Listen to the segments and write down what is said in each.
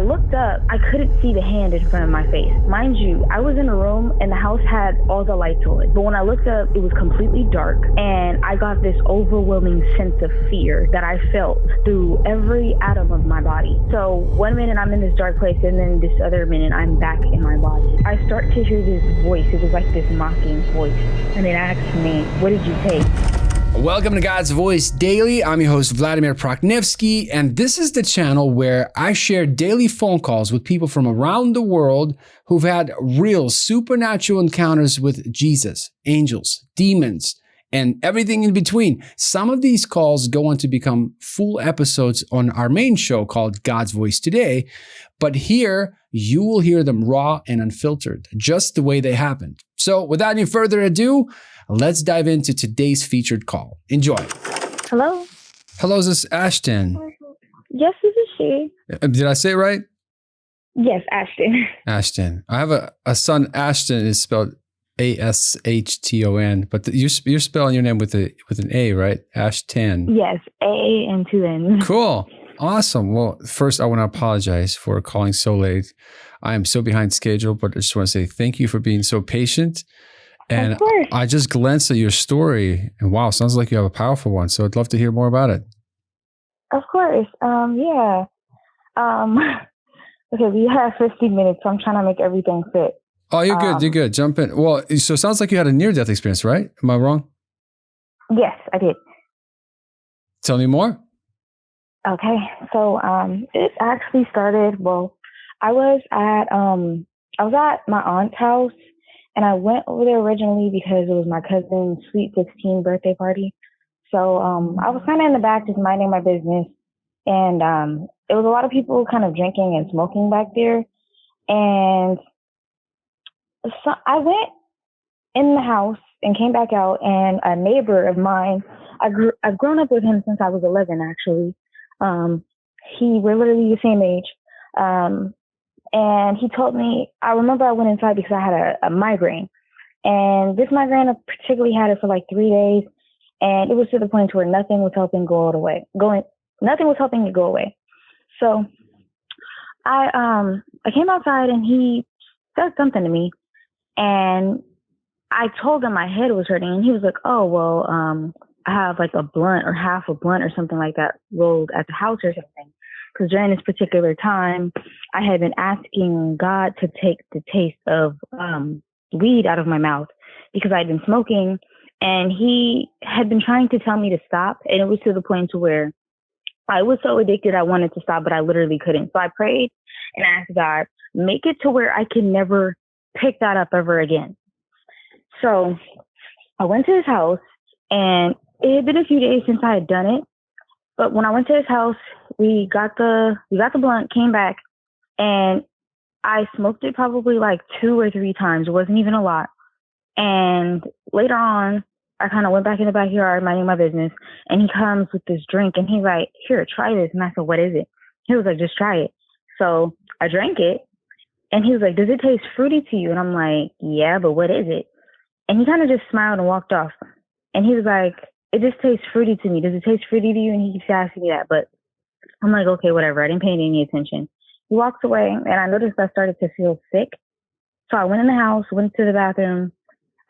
looked up, I couldn't see the hand in front of my face. Mind you, I was in a room and the house had all the lights on. But when I looked up, it was completely dark, and I got this overwhelming sense of fear that I felt through every atom of my body. So one minute I'm in this dark place, and then this other minute I'm back in my body. I start to hear this voice. It was like this mocking voice, and it asked me, "What did you take?" Welcome to God's Voice Daily. I'm your host, Vladimir Proknevsky, and this is the channel where I share daily phone calls with people from around the world who've had real supernatural encounters with Jesus, angels, demons, and everything in between. Some of these calls go on to become full episodes on our main show called God's Voice Today, but here you will hear them raw and unfiltered, just the way they happened. So without any further ado, let's dive into today's featured call. Enjoy. Hello? Hello, is this Ashtan? Yes, this is she. Did I say it right? Yes, Ashton. Ashtan. I have a son, Ashtan is spelled Ashton, but you're spelling your name with an A, right? Ashtan. Yes, A and two N's. Cool. Awesome. Well, first, I want to apologize for calling so late. I am so behind schedule, but I just want to say thank you for being so patient. And I just glanced at your story, and wow, sounds like you have a powerful one. So I'd love to hear more about it. Of course. Yeah. Okay, we have 15 minutes, so I'm trying to make everything fit. Oh, you're good. You're good. Jump in. Well, so it sounds like you had a near-death experience, right? Am I wrong? Yes, I did. Tell me more. Okay, so it actually started. Well, I was at my aunt's house, and I went over there originally because it was my cousin's sweet 16 birthday party. So I was kind of in the back, just minding my business, and it was a lot of people kind of drinking and smoking back there, and so I went in the house and came back out, and a neighbor of mine, I've grown up with him since I was 11, actually. We're literally the same age. And he told me, I remember I went inside because I had a migraine, and this migraine, I particularly had it for like 3 days, and it was to the point where nothing was helping nothing was helping it go away. So I came outside, and he said something to me, and I told him my head was hurting, and he was like, "Oh, well, I have like a blunt or half a blunt or something like that rolled at the house or something." Because during this particular time, I had been asking God to take the taste of weed out of my mouth because I'd been smoking, and he had been trying to tell me to stop. And it was to the point to where I was so addicted I wanted to stop, but I literally couldn't. So I prayed and asked God, make it to where I can never pick that up ever again. So I went to his house, and it had been a few days since I had done it. But when I went to his house, we got the blunt, came back, and I smoked it probably like 2 or 3 times. It wasn't even a lot. And later on, I kind of went back in the backyard, minding my business, and he comes with this drink, and he's like, "Here, try this." And I said, "What is it?" He was like, "Just try it." So I drank it, and he was like, "Does it taste fruity to you?" And I'm like, "Yeah, but what is it?" And he kind of just smiled and walked off. And he was like, "It just tastes fruity to me. Does it taste fruity to you?" And he keeps asking me that, but I'm like, okay, whatever. I didn't pay any attention. He walks away, and I noticed I started to feel sick. So I went in the house, went to the bathroom.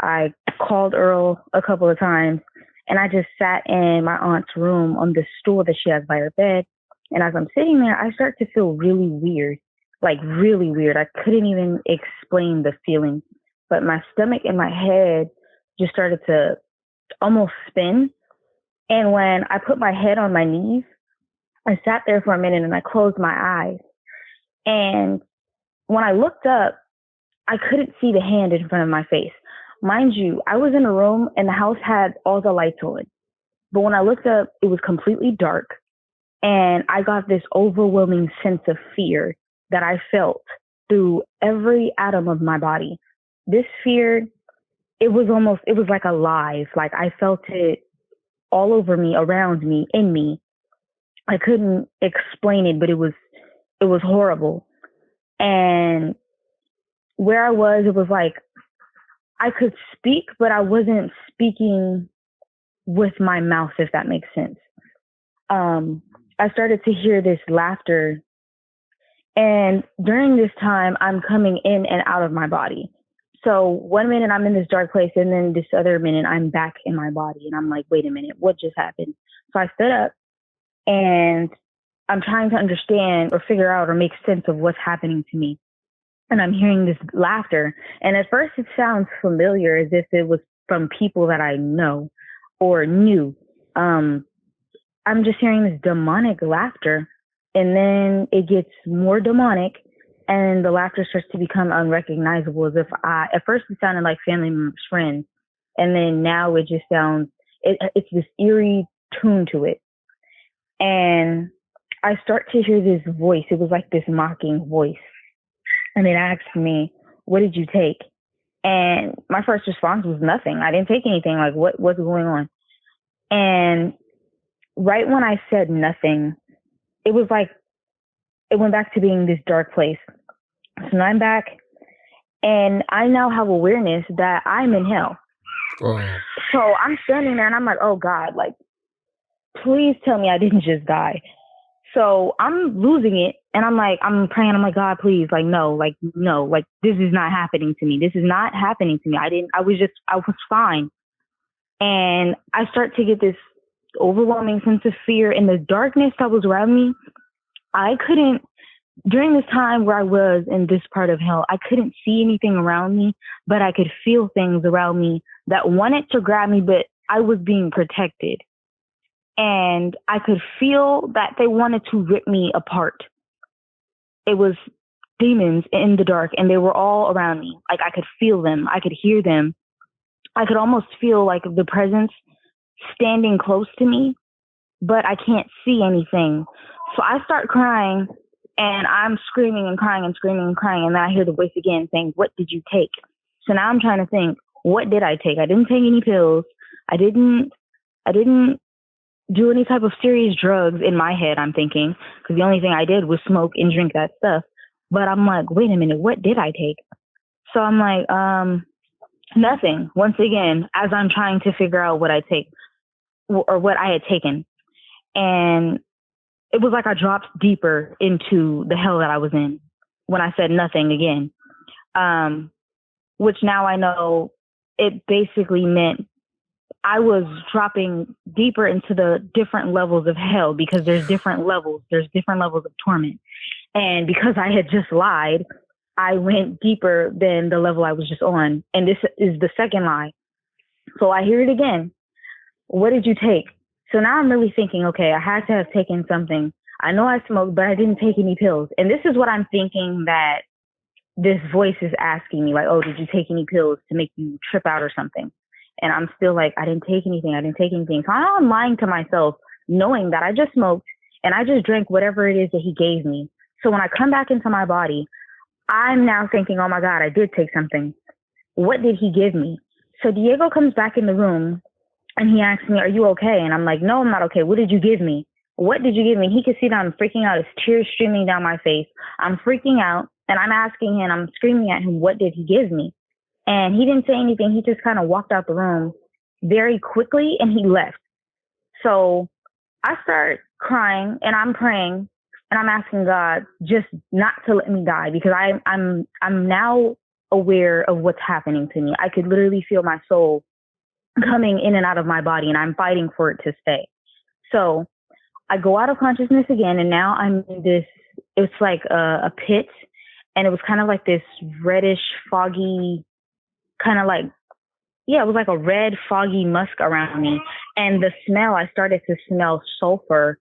I called Earl a couple of times, and I just sat in my aunt's room on the stool that she has by her bed. And as I'm sitting there, I start to feel really weird, like really weird. I couldn't even explain the feeling, but my stomach and my head just started to almost spin. And when I put my head on my knees, I sat there for a minute and I closed my eyes. And when I looked up, I couldn't see the hand in front of my face. Mind you, I was in a room and the house had all the lights on. But when I looked up, it was completely dark. And I got this overwhelming sense of fear that I felt through every atom of my body. This fear, it was like alive. Like I felt it all over me, around me, in me. I couldn't explain it, but it was horrible. And where I was, it was like I could speak, but I wasn't speaking with my mouth, if that makes sense. I started to hear this laughter, And during this time, I'm coming in and out of my body. So one minute I'm in this dark place, and then this other minute I'm back in my body. And I'm like, wait a minute, what just happened? So I stood up, and I'm trying to understand or figure out or make sense of what's happening to me. And I'm hearing this laughter. And at first it sounds familiar, as if it was from people that I know or knew. I'm just hearing this demonic laughter. And then it gets more demonic, and the laughter starts to become unrecognizable, as if at first it sounded like family members, friends. And then now it just sounds, it's this eerie tune to it. And I start to hear this voice. It was like this mocking voice. And it asked me, what did you take? And my first response was nothing. I didn't take anything. Like, what's going on? And right when I said nothing, it was like, it went back to being this dark place. So now I'm back, and I now have awareness that I'm in hell. Oh. So I'm standing there, and I'm like, oh God, like, please tell me I didn't just die. So I'm losing it, and I'm praying, I'm like, God, please, like, no, this is not happening to me. This is not happening to me. I was fine. And I start to get this overwhelming sense of fear, and the darkness that was around me. During this time where I was in this part of hell, I couldn't see anything around me, but I could feel things around me that wanted to grab me, but I was being protected. And I could feel that they wanted to rip me apart. It was demons in the dark, and they were all around me. Like, I could feel them. I could hear them. I could almost feel like the presence standing close to me, but I can't see anything. So I start crying, and I'm screaming and crying and screaming and crying. And then I hear the voice again saying, what did you take? So now I'm trying to think, what did I take? I didn't take any pills. I didn't do any type of serious drugs in my head, I'm thinking, because the only thing I did was smoke and drink that stuff. But I'm like, wait a minute, what did I take? So I'm like, nothing. Once again, as I'm trying to figure out what I take or what I had taken. And it was like I dropped deeper into the hell that I was in when I said nothing again, which now I know it basically meant I was dropping deeper into the different levels of hell, because there's different levels of torment. And because I had just lied, I went deeper than the level I was just on. And this is the second lie. So I hear it again. What did you take? So now I'm really thinking, okay, I had to have taken something. I know I smoked, but I didn't take any pills. And this is what I'm thinking that this voice is asking me, like, oh, did you take any pills to make you trip out or something? And I'm still like, I didn't take anything. So I'm lying to myself, knowing that I just smoked and I just drank whatever it is that he gave me. So when I come back into my body, I'm now thinking, oh my God, I did take something. What did he give me? So Diego comes back in the room and he asks me, are you okay? And I'm like, no, I'm not okay. What did you give me? What did you give me? And he could see that I'm freaking out. His tears streaming down my face. I'm freaking out, and I'm asking him, I'm screaming at him, what did he give me? And he didn't say anything. He just kind of walked out the room very quickly, and he left. So I start crying, and I'm praying, and I'm asking God just not to let me die, because I'm now aware of what's happening to me. I could literally feel my soul coming in and out of my body, and I'm fighting for it to stay. So I go out of consciousness again, and now I'm in this, it's like a pit, and it was kind of like this reddish, foggy, kind of like, yeah, it was like a red, foggy musk around me. And the smell, I started to smell sulfur,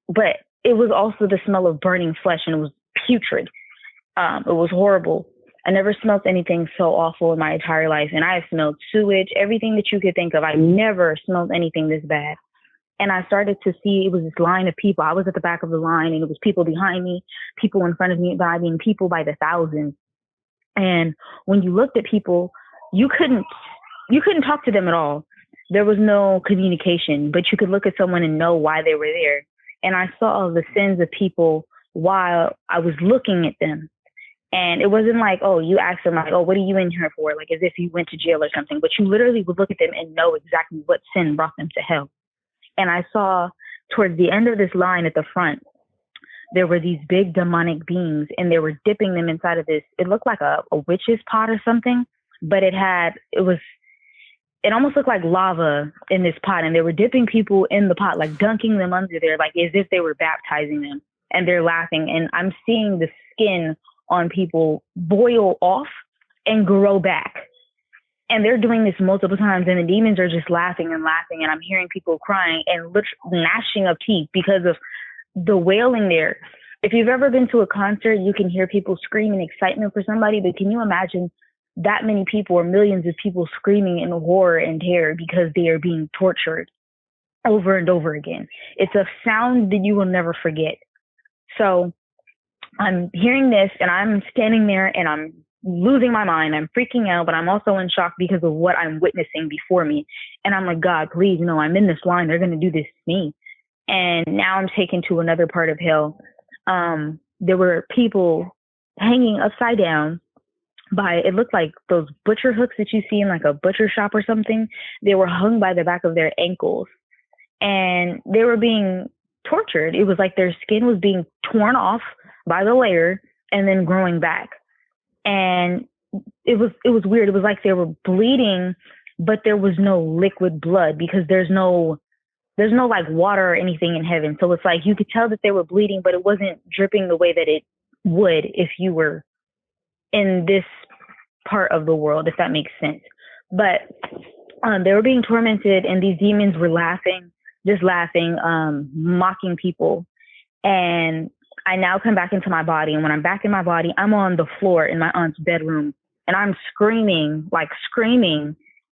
but it was also the smell of burning flesh, and it was putrid. It was horrible. I never smelled anything so awful in my entire life. And I have smelled sewage, everything that you could think of. I never smelled anything this bad. And I started to see, it was this line of people. I was at the back of the line, and it was people behind me, people in front of me, behind me, and people by the thousands. And when you looked at people, you couldn't talk to them at all. There was no communication, but you could look at someone and know why they were there. And I saw the sins of people while I was looking at them. And it wasn't like, oh, you asked them like, oh, what are you in here for? Like as if you went to jail or something, but you literally would look at them and know exactly what sin brought them to hell. And I saw towards the end of this line at the front, there were these big demonic beings, and they were dipping them inside of this. It looked like a witch's pot or something, but it almost looked like lava in this pot, and they were dipping people in the pot, like dunking them under there, like as if they were baptizing them, and they're laughing. And I'm seeing the skin on people boil off and grow back. And they're doing this multiple times, and the demons are just laughing and laughing, and I'm hearing people crying and literally gnashing of teeth because of the wailing there. If you've ever been to a concert, you can hear people screaming excitement for somebody, but can you imagine that many people or millions of people screaming in horror and terror because they are being tortured over and over again? It's a sound that you will never forget. So I'm hearing this, and I'm standing there, and I'm losing my mind. I'm freaking out, but I'm also in shock because of what I'm witnessing before me. And I'm like, God, please, I'm in this line. They're going to do this to me. And now I'm taken to another part of hell. There were people hanging upside down by, it looked like those butcher hooks that you see in like a butcher shop or something. They were hung by the back of their ankles, and they were being tortured. It was like their skin was being torn off by the layer and then growing back. And it was weird. It was like they were bleeding, but there was no liquid blood because there's no like water or anything in heaven. So it's like you could tell that they were bleeding, but it wasn't dripping the way that it would if you were in this part of the world, if that makes sense. But they were being tormented, and these demons were laughing, mocking people. And I now come back into my body. And when I'm back in my body, I'm on the floor in my aunt's bedroom, and I'm screaming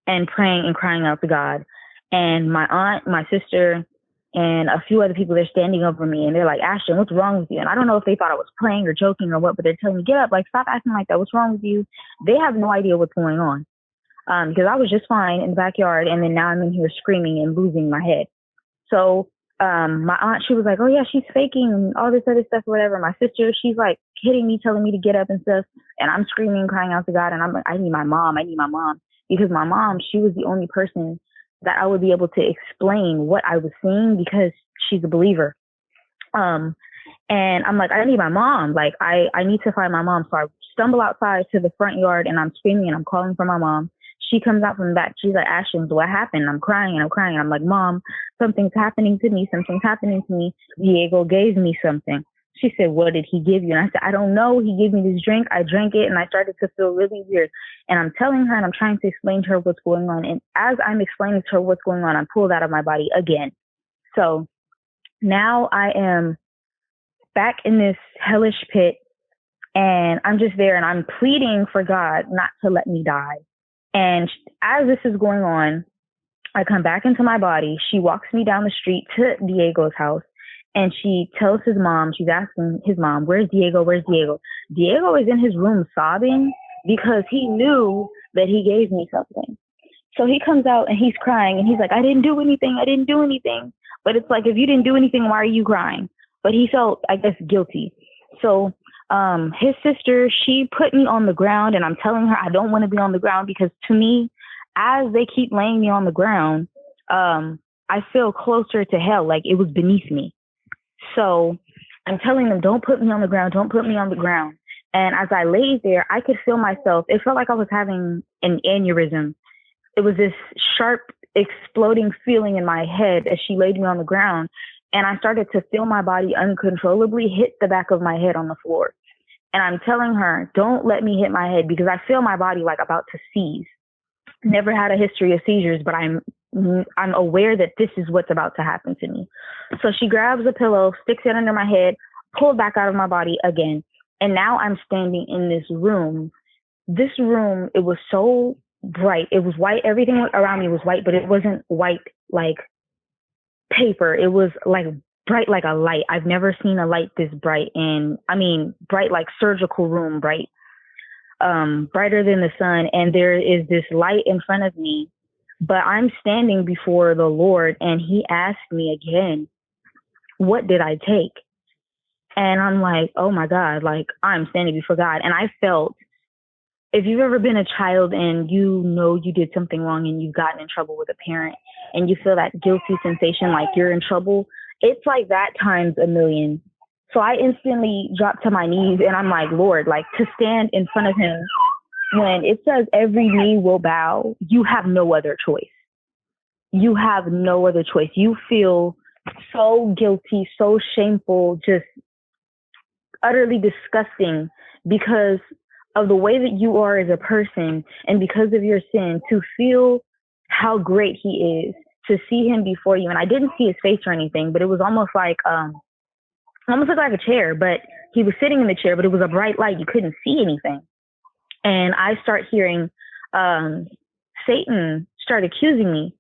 and praying and crying out to God. And my aunt, my sister, and a few other people, they're standing over me, and they're like, Ashtan, what's wrong with you? And I don't know if they thought I was playing or joking or what, but they're telling me, get up, like, stop acting like that. What's wrong with you? They have no idea what's going on. Because I was just fine in the backyard, and then now I'm in here screaming and losing my head. So my aunt, she was like, oh yeah, she's faking and all this other stuff, whatever. My sister, she's like hitting me, telling me to get up and stuff. And I'm screaming, crying out to God. And I'm like, I need my mom. Because my mom, she was the only person that I would be able to explain what I was seeing because she's a believer. And I'm like, I need my mom. Like, I need to find my mom. So I stumble outside to the front yard, and I'm screaming and I'm calling for my mom. She comes out from the back. She's like, Ashtan, what happened? I'm crying. I'm like, Mom, something's happening to me. Diego gave me something. She said, what did he give you? And I said, I don't know. He gave me this drink. I drank it, and I started to feel really weird. And I'm telling her, and I'm trying to explain to her what's going on. And as I'm explaining to her what's going on, I'm pulled out of my body again. So now I am back in this hellish pit, and I'm just there, and I'm pleading for God not to let me die. And as this is going on, I come back into my body. She walks me down the street to Diego's house, and she tells his mom, she's asking his mom, where's Diego? Diego is in his room sobbing because he knew that he gave me something. So he comes out and he's crying, and he's like, I didn't do anything. But it's like, if you didn't do anything, why are you crying? But he felt, I guess, guilty. So his sister, she put me on the ground, and I'm telling her I don't want to be on the ground because to me, as they keep laying me on the ground, I feel closer to hell, like it was beneath me. So I'm telling them, don't put me on the ground. And as I lay there, I could feel myself. It felt like I was having an aneurysm. It was this sharp, exploding feeling in my head as she laid me on the ground. And I started to feel my body uncontrollably hit the back of my head on the floor. And I'm telling her, don't let me hit my head because I feel my body like about to seize. Never had a history of seizures, but I'm aware that this is what's about to happen to me. So she grabs a pillow, sticks it under my head, pulled back out of my body again. And now I'm standing in this room. This room, it was so bright. It was white. Everything around me was white, but it wasn't white like paper. It was like bright like a light. I've never seen a light this bright, and bright like surgical room bright, brighter than the sun. And there is this light in front of me, but I'm standing before the Lord, and he asked me again, what did I take? And I'm like, oh my God, like I'm standing before God. And I felt, if you've ever been a child and you know you did something wrong and you've gotten in trouble with a parent and you feel that guilty sensation like you're in trouble, it's like that times a million. So I instantly dropped to my knees and I'm like, Lord, like to stand in front of him when it says every knee will bow, you have no other choice. You have no other choice. You feel so guilty, so shameful, just utterly disgusting because of the way that you are as a person and because of your sin, to feel how great he is, to see him before you. And I didn't see his face or anything, but it was almost like a chair, but he was sitting in the chair, but it was a bright light. You couldn't see anything. And I start hearing Satan start accusing me,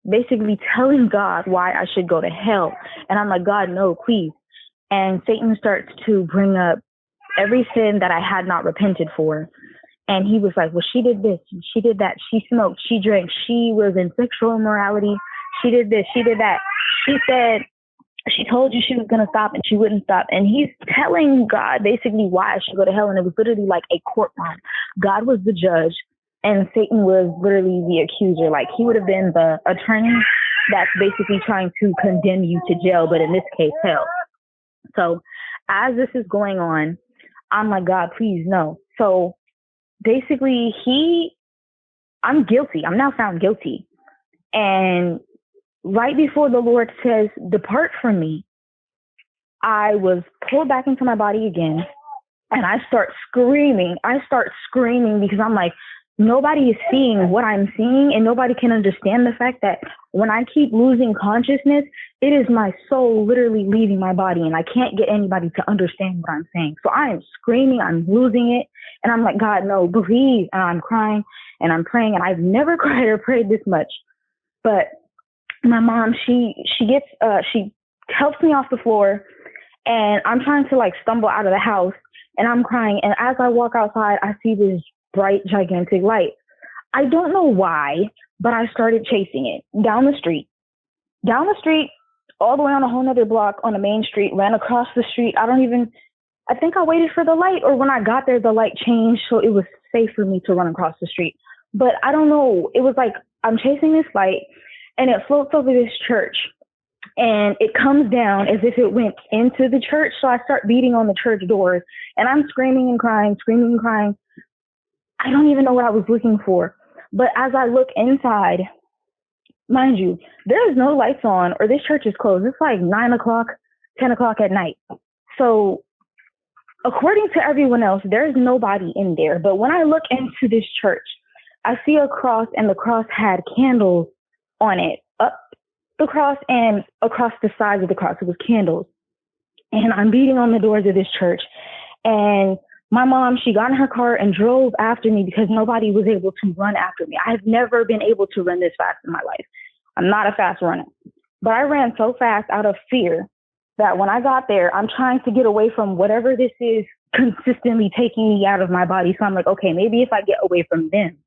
basically telling God why I should go to hell. And I'm like, God, no, please. And Satan starts to bring up every sin that I had not repented for. And he was like, well, she did this, she did that, she smoked, she drank, she was in sexual immorality, she did this, she did that. She said, she told you she was going to stop and she wouldn't stop. And he's telling God basically why I should go to hell. And it was literally like a courtroom. God was the judge and Satan was literally the accuser. Like he would have been the attorney that's basically trying to condemn you to jail, but in this case, hell. So as this is going on, I'm like, God, please, no. So basically I'm guilty. I'm now found guilty. And right before the Lord says, depart from me, I was pulled back into my body again. And I start screaming. Because I'm like, nobody is seeing what I'm seeing. And nobody can understand the fact that when I keep losing consciousness, it is my soul literally leaving my body. And I can't get anybody to understand what I'm saying. So I am screaming. I'm losing it. And I'm like, God, no, please. And I'm crying and I'm praying. And I've never cried or prayed this much. But my mom, she helps me off the floor and I'm trying to like stumble out of the house and I'm crying. And as I walk outside, I see this bright, gigantic light. I don't know why, but I started chasing it down the street, all the way on a whole nother block on the main street, ran across the street. I think I waited for the light, or when I got there, the light changed. So it was safe for me to run across the street. But I don't know. It was like, I'm chasing this light and it floats over this church and it comes down as if it went into the church. So I start beating on the church doors and I'm screaming and crying. I don't even know what I was looking for. But as I look inside, mind you, there is no lights on or this church is closed. It's like 9 o'clock, 10 o'clock at night. So according to everyone else, there's nobody in there. But when I look into this church, I see a cross and the cross had candles on it, up the cross and across the sides of the cross. It was candles. And I'm beating on the doors of this church. And my mom, she got in her car and drove after me because nobody was able to run after me. I've never been able to run this fast in my life. I'm not a fast runner. But I ran so fast out of fear that when I got there, I'm trying to get away from whatever this is consistently taking me out of my body. So I'm like, okay, maybe if I get away from them,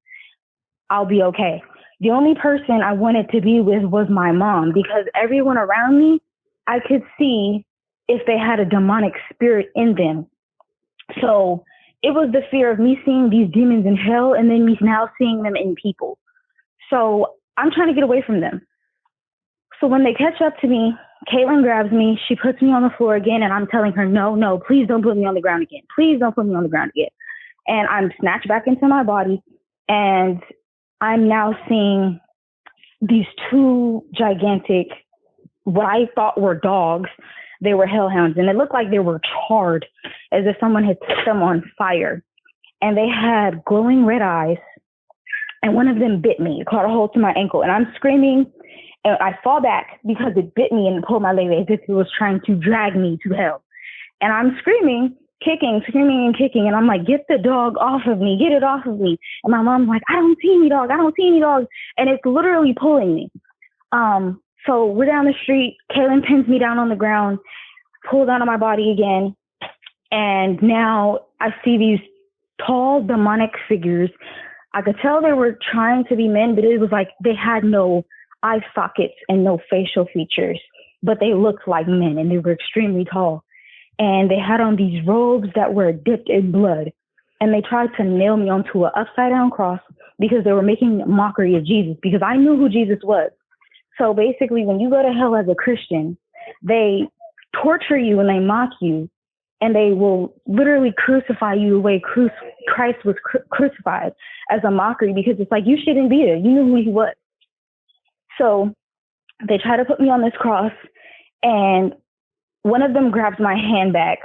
I'll be okay. The only person I wanted to be with was my mom because everyone around me, I could see if they had a demonic spirit in them. So it was the fear of me seeing these demons in hell and then me now seeing them in people. So I'm trying to get away from them. So when they catch up to me, Caitlin grabs me, she puts me on the floor again, and I'm telling her, no, please don't put me on the ground again. Please don't put me on the ground again. And I'm snatched back into my body, and I'm now seeing these two gigantic, what I thought were dogs. They were hellhounds, and it looked like they were charred, as if someone had set them on fire. And they had glowing red eyes, and one of them bit me. It caught a hold to my ankle, and I'm screaming, and I fall back because it bit me and pulled my leg as if it was trying to drag me to hell. And I'm screaming and kicking, and I'm like, get the dog off of me, get it off of me. And my mom's like, I don't see any dog, and it's literally pulling me. So we're down the street, Kaylin pins me down on the ground, pulls down on my body again, and now I see these tall demonic figures. I could tell they were trying to be men, but it was like they had no eye sockets and no facial features, but they looked like men, and they were extremely tall. And they had on these robes that were dipped in blood. And they tried to nail me onto an upside down cross because they were making a mockery of Jesus, because I knew who Jesus was. So basically, when you go to hell as a Christian, they torture you and they mock you, and they will literally crucify you the way Christ was crucified, as a mockery, because it's like, you shouldn't be there. You knew who he was. So they try to put me on this cross, and one of them grabs my hand back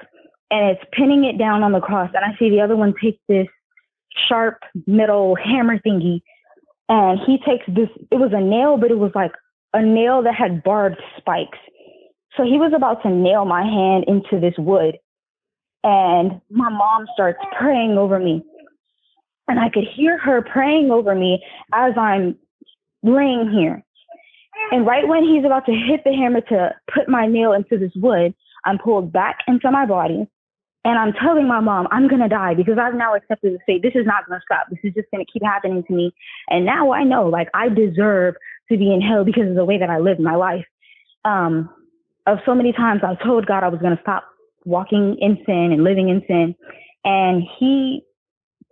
and it's pinning it down on the cross. And I see the other one take this sharp metal hammer thingy, and he takes this, it was a nail, but it was like a nail that had barbed spikes. So he was about to nail my hand into this wood. And my mom starts praying over me. And I could hear her praying over me as I'm laying here. And right when he's about to hit the hammer to put my nail into this wood, I'm pulled back into my body. And I'm telling my mom, I'm going to die, because I've now accepted the fate. This is not going to stop. This is just going to keep happening to me. And now I know, like, I deserve to be in hell because of the way that I lived my life. Of so many times I told God I was going to stop walking in sin and living in sin. And he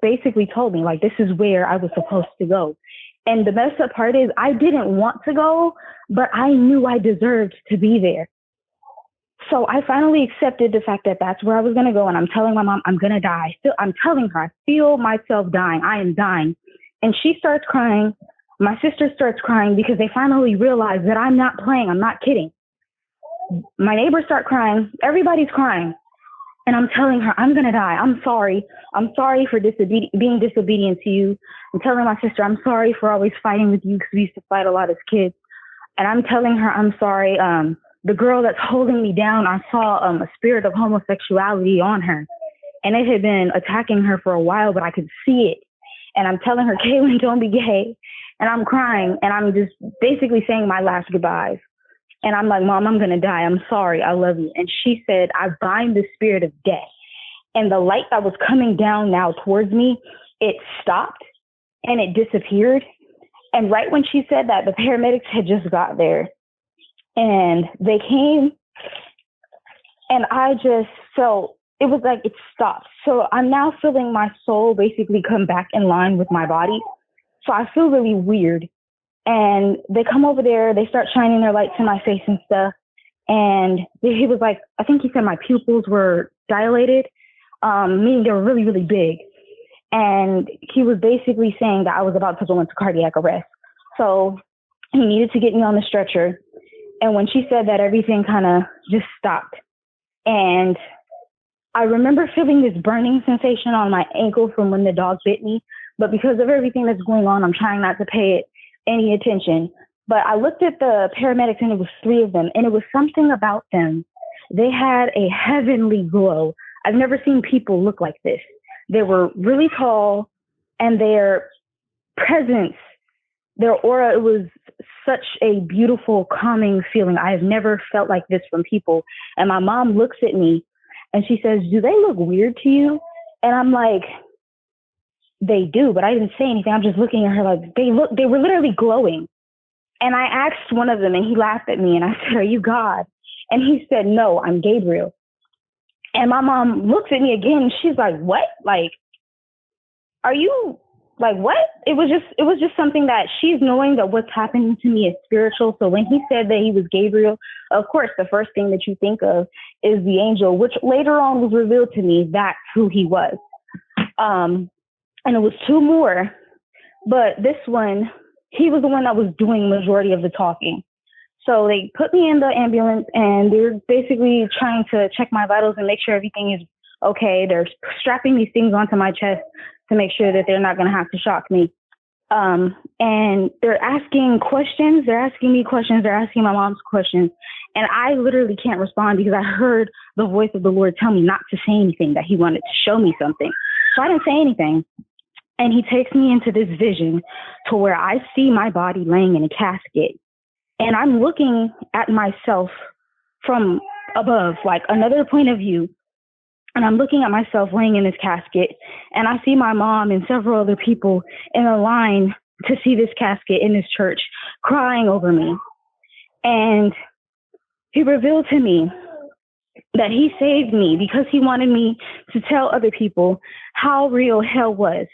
basically told me, like, this is where I was supposed to go. And the messed up part is, I didn't want to go, but I knew I deserved to be there. So I finally accepted the fact that that's where I was going to go. And I'm telling my mom, I'm going to die. I'm telling her, I feel myself dying. I am dying. And she starts crying. My sister starts crying, because they finally realize that I'm not playing. I'm not kidding. My neighbors start crying. Everybody's crying. And I'm telling her, I'm going to die. I'm sorry. I'm sorry for being disobedient to you. I'm telling my sister, I'm sorry for always fighting with you, because we used to fight a lot as kids. And I'm telling her, I'm sorry. The girl that's holding me down, I saw a spirit of homosexuality on her. And it had been attacking her for a while, but I could see it. And I'm telling her, Kaylin, don't be gay. And I'm crying. And I'm just basically saying my last goodbyes. And I'm like, Mom, I'm going to die. I'm sorry. I love you. And she said, I bind the spirit of death. And the light that was coming down now towards me, it stopped and it disappeared. And right when she said that, the paramedics had just got there. And they came, and I just felt, it was like it stopped. So I'm now feeling my soul basically come back in line with my body. So I feel really weird. And they come over there, they start shining their lights in my face and stuff. And he was like, I think he said my pupils were dilated, meaning they were really, really big. And he was basically saying that I was about to go into cardiac arrest. So he needed to get me on the stretcher. And when she said that, everything kind of just stopped. And I remember feeling this burning sensation on my ankle from when the dog bit me. But because of everything that's going on, I'm trying not to pay it any attention. But I looked at the paramedics, and it was 3 of them. And it was something about them. They had a heavenly glow. I've never seen people look like this. They were really tall, and their presence, their aura, it was such a beautiful, calming feeling. I have never felt like this from people. And my mom looks at me and she says, do they look weird to you? And I'm like, they do, but I didn't say anything. I'm just looking at her like, they were literally glowing. And I asked one of them, and he laughed at me, and I said, are you God? And he said, no, I'm Gabriel. And my mom looks at me again, and she's like, what? Like, are you like, what? It was just something that she's knowing that what's happening to me is spiritual. So when he said that he was Gabriel, of course, the first thing that you think of is the angel, which later on was revealed to me that's who he was. And it was 2 more, but this one, he was the one that was doing majority of the talking. So they put me in the ambulance, and they're basically trying to check my vitals and make sure everything is okay. They're strapping these things onto my chest to make sure that they're not going to have to shock me. And they're asking questions. They're asking me questions. They're asking my mom's questions. And I literally can't respond, because I heard the voice of the Lord tell me not to say anything, that he wanted to show me something. So I didn't say anything. And he takes me into this vision to where I see my body laying in a casket. And I'm looking at myself from above, like another point of view. And I'm looking at myself laying in this casket. And I see my mom and several other people in a line to see this casket in this church crying over me. And he revealed to me that he saved me because he wanted me to tell other people how real hell was.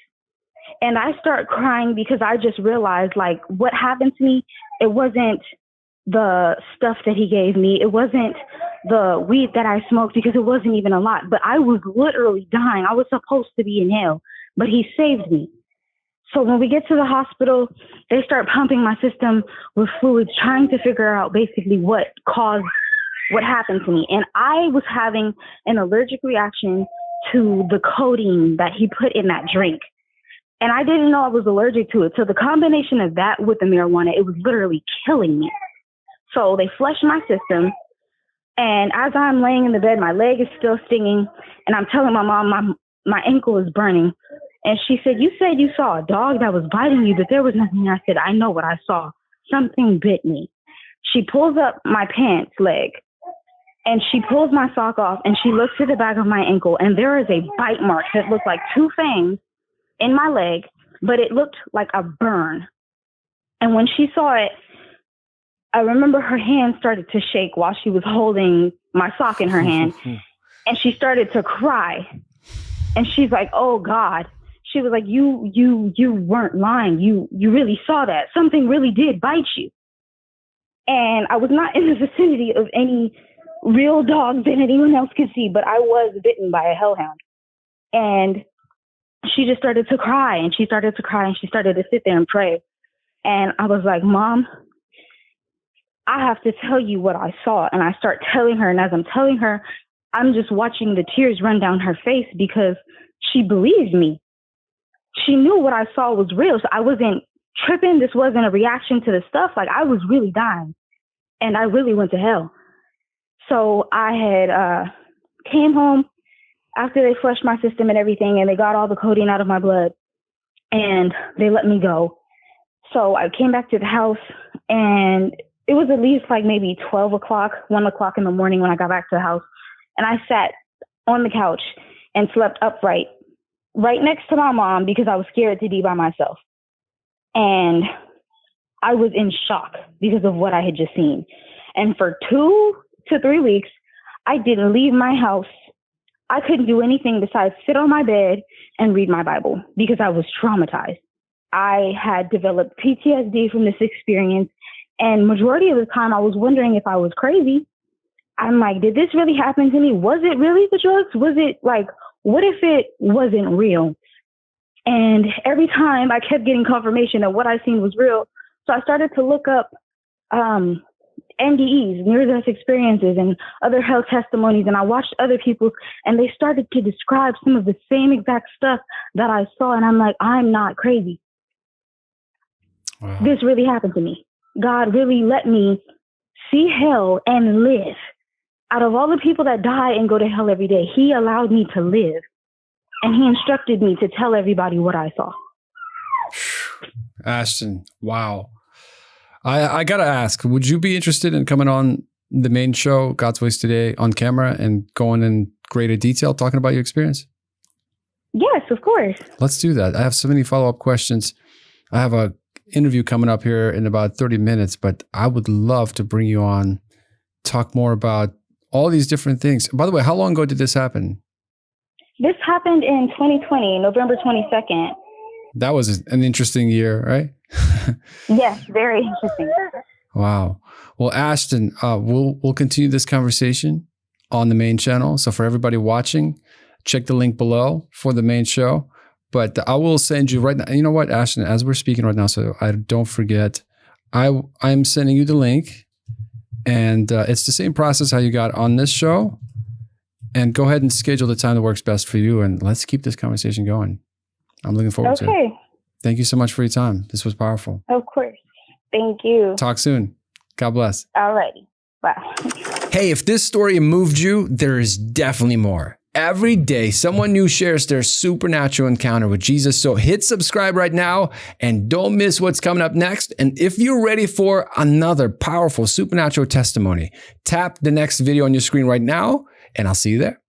And I start crying because I just realized, like, what happened to me, it wasn't the stuff that he gave me. It wasn't the weed that I smoked because it wasn't even a lot. But I was literally dying. I was supposed to be in hell, but he saved me. So when we get to the hospital, they start pumping my system with fluids, trying to figure out basically what caused what happened to me. And I was having an allergic reaction to the codeine that he put in that drink. And I didn't know I was allergic to it. So the combination of that with the marijuana, it was literally killing me. So they flushed my system. And as I'm laying in the bed, my leg is still stinging. And I'm telling my mom, my ankle is burning. And she said, you saw a dog that was biting you, but there was nothing. I said, I know what I saw. Something bit me. She pulls up my pants leg and she pulls my sock off and she looks at the back of my ankle and there is a bite mark that looked like two fangs in my leg, but it looked like a burn. And when she saw it, I remember her hand started to shake while she was holding my sock in her hand. And she started to cry. And she's like, oh God. She was like, you weren't lying. You really saw that. Something really did bite you. And I was not in the vicinity of any real dogs that anyone else could see, but I was bitten by a hellhound. And she just started to cry and she started to cry and she started to sit there and pray. And I was like, Mom, I have to tell you what I saw. And I start telling her. And as I'm telling her, I'm just watching the tears run down her face because she believed me. She knew what I saw was real. So I wasn't tripping. This wasn't a reaction to the stuff. Like I was really dying and I really went to hell. So I had came home after they flushed my system and everything, and they got all the codeine out of my blood and they let me go. So I came back to the house and it was at least like maybe 12 o'clock, 1 o'clock in the morning when I got back to the house. And I sat on the couch and slept upright right next to my mom because I was scared to be by myself. And I was in shock because of what I had just seen. And for 2 to 3 weeks, I didn't leave my house. I couldn't do anything besides sit on my bed and read my Bible because I was traumatized. I had developed PTSD from this experience. And majority of the time I was wondering if I was crazy. I'm like, did this really happen to me? Was it really the drugs? Was it like, what if it wasn't real? And every time I kept getting confirmation that what I seen was real. So I started to look up NDEs, near-death experiences, and other health testimonies. And I watched other people and they started to describe some of the same exact stuff that I saw. And I'm like, I'm not crazy. Wow. This really happened to me. God really let me see hell and live. Out of all the people that die and go to hell every day, he allowed me to live. And he instructed me to tell everybody what I saw. Ashtan, wow. I got to ask, would you be interested in coming on the main show, God's Voice Today, on camera and going in greater detail, talking about your experience? Yes, of course. Let's do that. I have so many follow-up questions. I have a interview coming up here in about 30 minutes, but I would love to bring you on, talk more about all these different things. By the way, how long ago did this happen? This happened in 2020, November 22nd. That was an interesting year, right? Yes, very interesting. Wow. Well, Ashtan, we'll continue this conversation on the main channel. So for everybody watching, check the link below for the main show. But I will send you right now. You know what, Ashtan, as we're speaking right now, so I don't forget, I'm sending you the link. And it's the same process how you got on this show. And go ahead and schedule the time that works best for you. And let's keep this conversation going. I'm looking forward to it. Okay. Thank you so much for your time. This was powerful. Of course. Thank you. Talk soon. God bless. All righty. Bye. Hey, if this story moved you, there is definitely more. Every day, someone new shares their supernatural encounter with Jesus. So hit subscribe right now and don't miss what's coming up next. And if you're ready for another powerful supernatural testimony, tap the next video on your screen right now, and I'll see you there.